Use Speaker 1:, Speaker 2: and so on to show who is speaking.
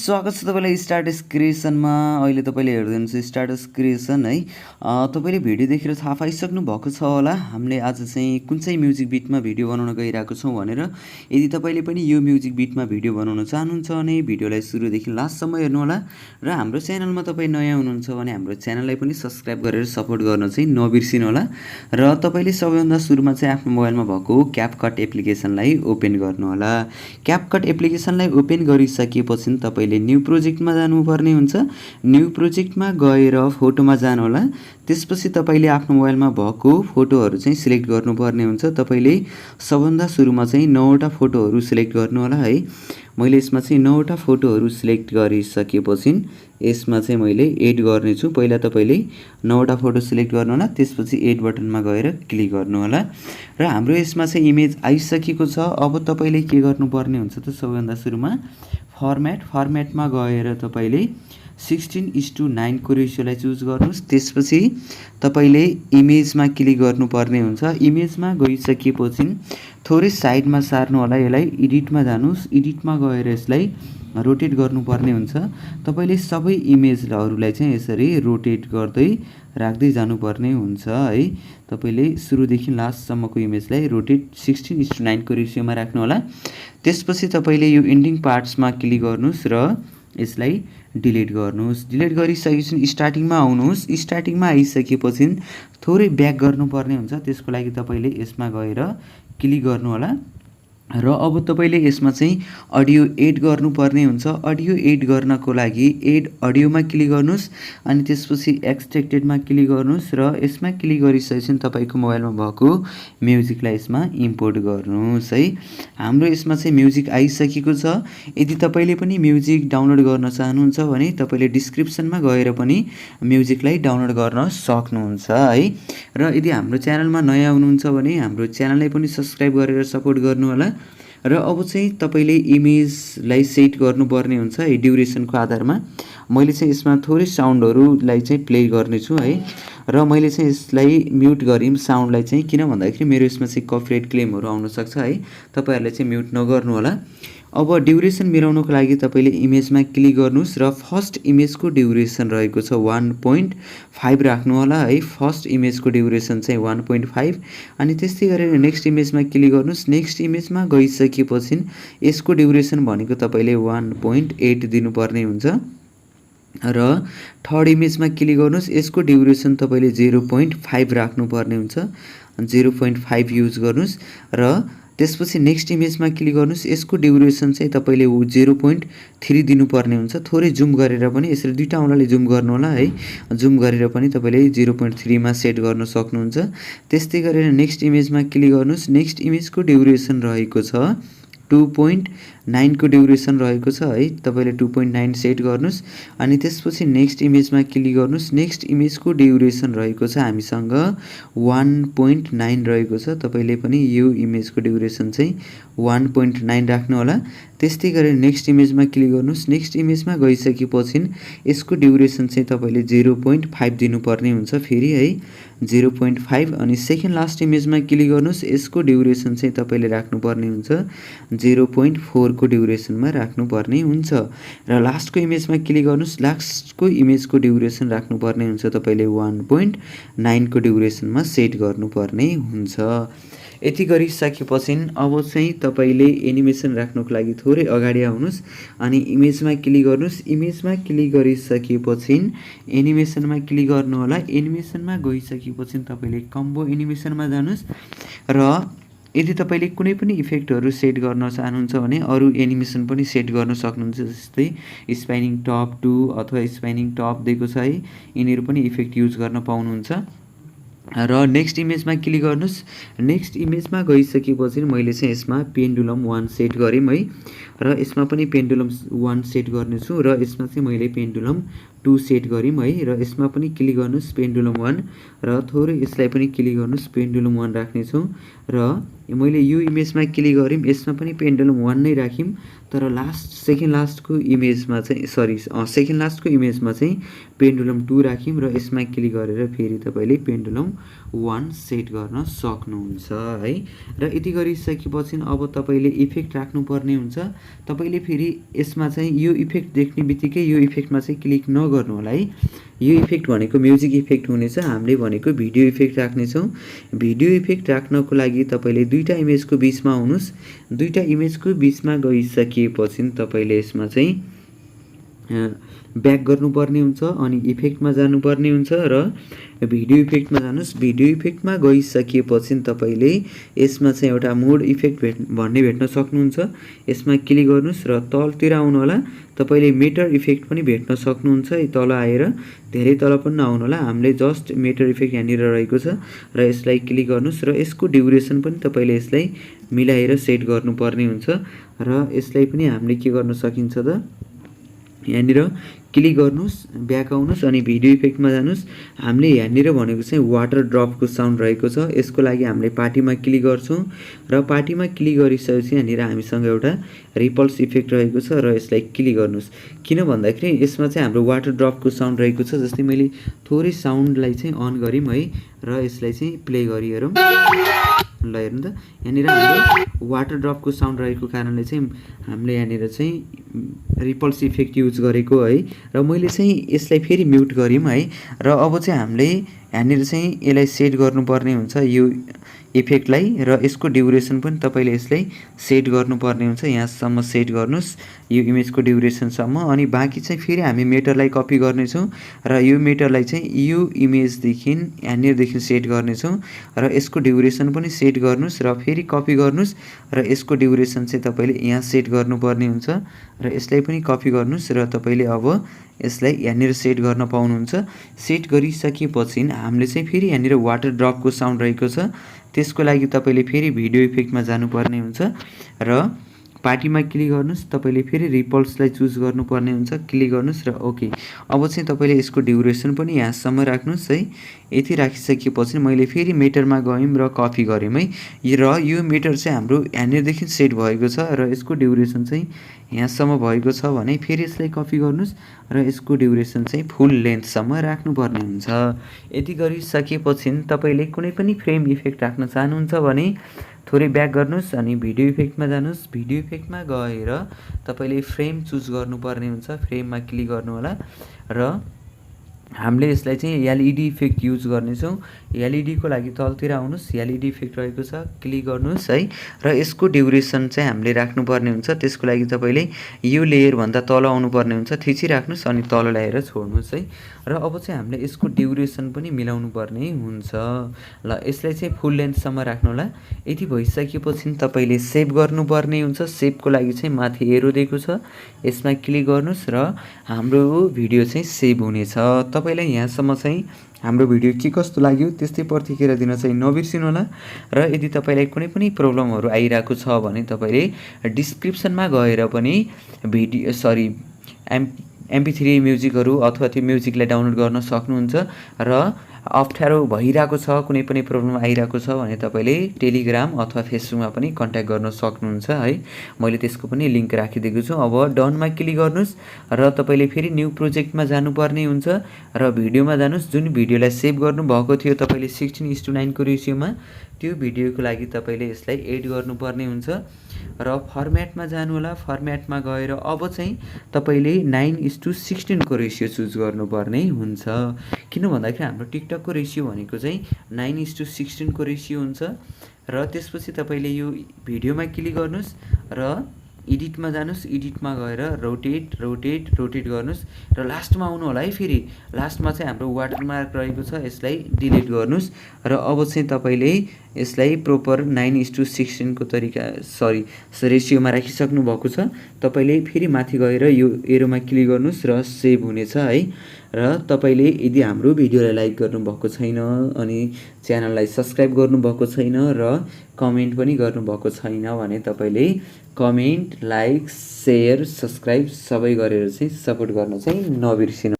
Speaker 1: स्वागत छ तपाईलाई स्टार्टस क्रिएसनमा। अहिले तपाईले हेर्दै हुनुहुन्छ स्टार्टस क्रिएसन है। तपाईले भिडियो देखेर थाहा पाइसक्नु भएको छ होला हामीले आज चाहिँ कुन चाहिँ म्युजिक बिटमा भिडियो बनाउन गइरहेको छौं भनेर। यदि तपाईले पनि यो म्युजिक बिटमा भिडियो बनाउन चाहनुहुन्छ भने भिडियोलाई सुरुदेखि लास्टसम्म हेर्नु होला र हाम्रो च्यानलमा तपाई नयाँ हुनुहुन्छ भने हाम्रो च्यानललाई पनि सब्स्क्राइब गरेर सपोर्ट गर्न चाहिँ नबिर्सिनु होला। र तपाईले सबैभन्दा सुरुमा चाहिँ आफ्नो मोबाइलमा भएको क्यापकट एप्लिकेसनलाई ओपन गर्नु होला। क्यापकट एप्लिकेसनलाई ओपन गरिसकेपछि तपाईले न्यू प्रोजेक्टमा जानुपर्ने हुन्छ। न्यू प्रोजेक्टमा गएर फोटोमा जानु होला। त्यसपछि तपाईले आफ्नो मोबाइलमा भएको फोटोहरु चाहिँ सिलेक्ट गर्नुपर्ने हुन्छ। तपाईले सबभन्दा सुरुमा चाहिँ 9 वटा फोटोहरु सिलेक्ट गर्नु होला है। मैले यसमा चाहिँ 9 वटा फोटोहरु सिलेक्ट गरिसकेपछि यसमा चाहिँ मैले एड गर्ने छु। पहिला तपाईले 9 वटा फोटो सिलेक्ट गर्नु होला, त्यसपछि एड बटनमा गएर क्लिक गर्नु होला र हाम्रो यसमा चाहिँ इमेज आइसकेको छ। अब तपाईले के गर्नुपर्ने हुन्छ त सबैभन्दा सुरुमा फर्मेटमा गएर तपाईले 16:9 को रेशियोलाई चुज गर्नुस्। त्यसपछि तपाईले इमेजमा क्लिक गर्नुपर्ने हुन्छ। इमेजमा गइसकेपछि थोरै साइडमा सार्नु होला। यसलाई एडिटमा जानुस्। एडिटमा गएर यसलाई रोटेट गर्नुपर्ने हुन्छ। तपाईले सबै इमेजहरुलाई चाहिँ यसरी रोटेट गर्दै राख्दै जानुपर्ने हुन्छ है। तपाईले सुरुदेखि लास्टसम्मको इमेजलाई रोटेट 16:9 को रेशियोमा राख्नु होला। त्यसपछि तपाईले यो एन्डिङ पार्ट्समा क्लिक गर्नुस् र यसलाई डिलिट गर्नुस्। डिलिट गरिसकेपछि स्टार्टिङमा आउनुस्। स्टार्टिङमा आइसकेपछि थोरै ब्याक गर्नुपर्ने हुन्छ। त्यसको लागि तपाईले यसमा गएर क्लिक गर्नु होला र अब तपाईले यसमा चाहिँ अडियो एड गर्नुपर्ने हुन्छ। अडियो एड गर्नको लागि एड अडियोमा क्लिक गर्नुस् अनि त्यसपछि एक्सट्र्याक्टेडमा क्लिक गर्नुस् र यसमा क्लिक गरिसकेपछि तपाईको मोबाइलमा भएको म्युजिकलाई यसमा इम्पोर्ट गर्नुस् है। हाम्रो यसमा चाहिँ म्युजिक आइसकेको छ। यदि तपाईले पनि म्युजिक डाउनलोड गर्न चाहनुहुन्छ भने तपाईले डिस्क्रिप्सनमा गएर पनि म्युजिकलाई डाउनलोड गर्न सक्नुहुन्छ है। र यदि हाम्रो च्यानलमा नयाँ हुनुहुन्छ भने हाम्रो च्यानललाई पनि सब्स्क्राइब गरेर सपोर्ट गर्नु होला। र अब चाहिँ तपाईले इमेजलाई सेट गर्नुपर्ने हुन्छ है ड्युरेसनको आधारमा। मैले चाहिँ यसमा थोरै साउन्डहरुलाई चाहिँ प्ले गर्ने छु है। र मैले चाहिँ यसलाई म्युट गरिम साउन्डलाई चाहिँ किन भन्दाखेरि मेरो यसमा चाहिँ कपिराइट क्लेमहरु आउन सक्छ है। तपाईहरुले चाहिँ म्युट नगर्नु होला। अब ड्युरेसन मिलाउनको लागि तपाईले इमेजमा क्लिक गर्नुस् र फर्स्ट इमेजको ड्युरेसन रहेको छ 1.5 राख्नु होला है। फर्स्ट इमेजको ड्युरेसन चाहिँ 1.5 अनि त्यस्तै गरेर नेक्स्ट इमेजमा क्लिक गर्नुस्। नेक्स्ट इमेजमा गइसकेपछि यसको ड्युरेसन भनेको तपाईले 1.8 दिनुपर्ने हुन्छ र थर्ड इमेजमा क्लिक गर्नुस्। यसको ड्युरेसन तपाईले 0.5 राख्नुपर्ने हुन्छ। 0.5 युज गर्नुस् र त्यसपछि नेक्स्ट इमेजमा क्लिक गर्नुस्। यसको ड्युरेसन चाहिँ तपाईले 0.3 दिनुपर्ने हुन्छ। थोरै जुम गरेर पनि यसरी दुईटा औंलाले जुम गर्नु होला है। जुम गरेर पनि तपाईले 0.3 मा सेट गर्न सक्नुहुन्छ। त्यस्तै गरेर नेक्स्ट इमेजमा क्लिक गर्नुस्। नेक्स्ट इमेजको ड्युरेसन रहेको छ 2.9 को ड्युरेसन रहेको छ है। तपाईले 2.9 सेट गर्नुस् अनि त्यसपछि नेक्स्ट इमेजमा क्लिक गर्नुस्। नेक्स्ट इमेजको ड्युरेसन रहेको छ हामीसँग 1.9 रहेको छ। तपाईले पनि यो इमेजको ड्युरेसन चाहिँ 1.9 राख्नु होला। त्यस्तै गरेर नेक्स्ट इमेजमा क्लिक गर्नुस्। नेक्स्ट इमेजमा गइसकेपछि यसको ड्युरेसन चाहिँ तपाईले 0.5 दिनुपर्ने हुन्छ फेरि है। 0.5 अनि सेकेन्ड लास्ट इमेजमा क्लिक गर्नुस्। यसको ड्युरेसन चाहिँ तपाईले राख्नुपर्ने हुन्छ 0.4 को ड्युरेसनमा राख्नुपर्ने हुन्छ र लास्टको इमेजमा क्लिक गर्नुस्। लास्टको इमेजको ड्युरेसन राख्नुपर्ने हुन्छ तपाईले 1.9 को ड्युरेसनमा सेट गर्नुपर्ने हुन्छ। यति गरिसकेपछि अब चाहिँ तपाईले एनिमेसन राख्नको लागि थोरै अगाडि आउनुस् अनि इमेजमा क्लिक गर्नुस्। इमेजमा क्लिक गरिसकेपछि एनिमेसनमा क्लिक गर्नु होला। एनिमेसनमा गइसकेपछि तपाईले कम्बो एनिमेसनमा जानुस् र यदि तपाईले कुनै पनि इफेक्टहरु सेट गर्न चाहनुहुन्छ भने अरु एनिमेसन पनि सेट गर्न सक्नुहुन्छ। जस्तै स्पाइनिङ टप 2 अथवा स्पाइनिङ टप दिएको छ है। यिनीहरु पनि इफेक्ट युज गर्न पाउनुहुन्छ। र नेक्स्ट इमेजमा क्लिक गर्नुस्। नेक्स्ट इमेजमा गइसकेपछि मैले चाहिँ यसमा पेन्डुलम 1 सेट गरेँ है र यसमा पनि पेन्डुलम 1 सेट गर्ने छु र यसमा चाहिँ मैले पेन्डुलम 2 सेट गऱ्यौँ है र यसमा पनि क्लिक गर्नुस् पेन्डुलम 1 र थोरै यसलाई पनि क्लिक गर्नुस् पेन्डुलम 1 राख्नेछौँ र मैले यो इमेजमा क्लिक गऱ्यौँ यसमा पनि पेन्डुलम 1 नै राख्यौँ तर सेकेन्ड लास्टको इमेजमा चाहिँ सेकेन्ड लास्टको इमेजमा चाहिँ पेन्डुलम 2 राख्यौँ र यसमा क्लिक गरेर फेरि तपाईँले पेन्डुलम 1 सेट गर्न सक्नुहुन्छ है र यति गरिसकेपछि अब तपाईँले इफेक्ट राख्नुपर्ने हुन्छ तपाईँले फेरि यसमा चाहिँ यो इफेक्ट देख्ने बित्तिकै यो इफेक्टमा चाहिँ क्लिक नगर्नु होला है यो इफेक्ट भनेको म्युजिक इफेक्ट हुनेछ हामीले भनेको भिडियो इफेक्ट राख्नेछौँ भिडियो इफेक्ट राख्नको लागि तपाईँले दुईटा इमेजको बिचमा आउनुहोस् दुईटा इमेजको बिचमा गइसकेपछि तपाईँले यसमा चाहिँ ब्याक गर्नुपर्ने हुन्छ अनि इफेक्टमा जानुपर्ने हुन्छ र भिडियो इफेक्टमा जानुहोस् भिडियो इफेक्टमा गइसकेपछि तपाईँले यसमा चाहिँ एउटा मोड इफेक्ट भन्ने भेट्न सक्नुहुन्छ यसमा क्लिक गर्नुहोस् र तलतिर आउनु होला तपाईँले मेटर इफेक्ट पनि भेट्न सक्नुहुन्छ तल आएर धेरै तल पनि नआउनु होला हामीले जस्ट मेटर इफेक्ट यहाँनिर रहेको छ र यसलाई क्लिक गर्नुहोस् र यसको ड्युरेसन पनि तपाईँले यसलाई मिलाएर सेट गर्नुपर्ने हुन्छ र यसलाई पनि हामीले के गर्न सकिन्छ त यहाँनिर क्लिक गर्नुहोस् ब्याक आउनुहोस् अनि भिडियो इफेक्टमा जानुहोस् हामीले यहाँनिर भनेको चाहिँ वाटर ड्रपको साउन्ड रहेको छ यसको लागि हामीले पार्टीमा क्लिक गर्छौँ र पार्टीमा क्लिक गरिसकेपछि यहाँनिर हामीसँग एउटा रिपल्स इफेक्ट रहेको छ र यसलाई क्लिक गर्नुहोस् किन भन्दाखेरि यसमा चाहिँ हाम्रो वाटर ड्रपको साउन्ड रहेको छ जस्तै मैले थोरै साउन्डलाई चाहिँ अन गऱ्यौँ है र यसलाई चाहिँ प्ले गरी हेरौँ ल हेर्नु त यहाँनिर हाम्रो वाटर ड्रपको साउन्ड रहेको कारणले चाहिँ हामीले यहाँनिर चाहिँ रिपल्स इफेक्ट युज गरेको है र मैले चाहिँ यसलाई फेरि म्युट गऱ्यौँ है र अब चाहिँ हामीले यहाँनिर चाहिँ यसलाई सेट गर्नुपर्ने हुन्छ यो इफेक्टलाई र यसको ड्युरेसन पनि तपाईँले यसलाई सेट गर्नुपर्ने हुन्छ यहाँसम्म सेट गर्नुहोस् यो इमेजको ड्युरेसनसम्म अनि बाँकी चाहिँ फेरि हामी मेटरलाई कपी गर्नेछौँ र यो मेटरलाई चाहिँ यो इमेजदेखि यहाँनिरदेखि सेट गर्नेछौँ र यसको ड्युरेसन पनि सेट गर्नुहोस् र फेरि कपी गर्नुहोस् र यसको ड्युरेसन चाहिँ तपाईँले यहाँ सेट गर्नुपर्ने हुन्छ र यसलाई पनि कपी गर्नुहोस् र तपाईँले अब यसलाई यहाँनिर सेट गर्न पाउनुहुन्छ सेट गरिसकेपछि हामीले चाहिँ फेरि यहाँनिर वाटर ड्रपको साउन्ड रहेको छ त्यसको लागि तपाईँले फेरि भिडियो इफेक्टमा जानुपर्ने हुन्छ र पार्टीमा क्लिक गर्नुहोस् तपाईँले फेरि रिपल्सलाई चुज गर्नुपर्ने हुन्छ क्लिक गर्नुहोस् र ओके अब चाहिँ तपाईँले यसको ड्युरेसन पनि यहाँसम्म राख्नुहोस् है यति राखिसकेपछि मैले फेरि मेटरमा गयौँ र कपी गऱ्यौँ है र यो मेटर चाहिँ हाम्रो यहाँनिरदेखि सेट भएको छ र यसको ड्युरेसन चाहिँ यहाँसम्म भएको छ भने फेरि यसलाई कपी गर्नुहोस् र यसको ड्युरेसन चाहिँ फुल लेन्थसम्म राख्नुपर्ने हुन्छ यति गरिसकेपछि तपाईँले कुनै पनि फ्रेम इफेक्ट राख्न चाहनुहुन्छ भने थोरै ब्याक गर्नुहोस् अनि भिडियो इफेक्टमा जानुहोस् भिडियो इफेक्टमा गएर तपाईँले फ्रेम चुज गर्नुपर्ने हुन्छ फ्रेममा क्लिक गर्नु होला र हामीले यसलाई चाहिँ एलइडी इफेक्ट युज गर्नेछौँ एलइडीको लागि तलतिर आउनुहोस् एलइडी इफेक्ट रहेको छ क्लिक गर्नुहोस् है र यसको ड्युरेसन चाहिँ हामीले राख्नुपर्ने हुन्छ त्यसको लागि तपाईँले यो लेयरभन्दा तल आउनुपर्ने हुन्छ थिचिराख्नुहोस् अनि तल ल्याएर छोड्नुहोस् है र अब चाहिँ हामीले यसको ड्युरेसन पनि मिलाउनु पर्ने हुन्छ ल यसलाई चाहिँ फुल लेन्थसम्म राख्नु होला यति भइसकेपछि तपाईँले सेभ गर्नुपर्ने हुन्छ सेभको लागि चाहिँ माथि एरो दिएको छ यसमा क्लिक गर्नुहोस् र हाम्रो भिडियो चाहिँ सेभ हुनेछ तपाईँलाई यहाँसम्म चाहिँ हाम्रो भिडियो के कस्तो लाग्यो त्यस्तै प्रतिक्रिया दिन चाहिँ नबिर्सिनु होला र यदि तपाईँलाई कुनै पनि प्रब्लमहरू आइरहेको छ भने तपाईँले डिस्क्रिप्सनमा गएर पनि MP3 म्युजिकहरू अथवा त्यो म्युजिकलाई डाउनलोड गर्न सक्नुहुन्छ र अप्ठ्यारो भइरहेको छ कुनै पनि प्रब्लम आइरहेको छ भने तपाईँले टेलिग्राम अथवा फेसबुकमा पनि कन्ट्याक्ट गर्न सक्नुहुन्छ है मैले त्यसको पनि लिङ्क राखिदिएको छु अब डनमा क्लिक गर्नुहोस् र तपाईँले फेरि न्यू प्रोजेक्टमा जानुपर्ने हुन्छ र भिडियोमा जानुहोस् जुन भिडियोलाई सेभ गर्नुभएको थियो तपाईँले 16:9 को रेसियोमा त्यो भिडियोको लागि तपाईँले यसलाई एड गर्नुपर्ने हुन्छ र फर्मेटमा जानु होला फर्मेटमा गएर अब चाहिँ तपाईँले 9:16 को रेसियो चुज गर्नुपर्ने हुन्छ किन भन्दाखेरि हाम्रो टिकटकको रेसियो भनेको चाहिँ 9:16 को रेसियो हुन्छ र त्यसपछि तपाईँले यो भिडियोमा क्लिक गर्नुहोस् र एडिटमा जानुहोस् एडिटमा गएर रोटेट गर्नुहोस् र लास्टमा आउनु होला है फेरि लास्टमा चाहिँ हाम्रो वाटरमार्क रहेको छ यसलाई डिलिट गर्नुहोस् र अब चाहिँ तपाईँले यसलाई प्रोपर 9:16 को तरिका रेसियोमा राखिसक्नु भएको छ तपाईँले फेरि माथि गएर यो एरोमा क्लिक गर्नुहोस् र सेभ हुनेछ है र तपाईँले यदि हाम्रो भिडियोलाई लाइक गर्नुभएको छैन अनि च्यानललाई सब्स्क्राइब गर्नुभएको छैन र कमेन्ट पनि गर्नुभएको छैन भने तपाईँले कमेन्ट लाइक सेयर सब्स्क्राइब सबै गरेर चाहिँ सपोर्ट गर्न चाहिँ नबिर्सिनु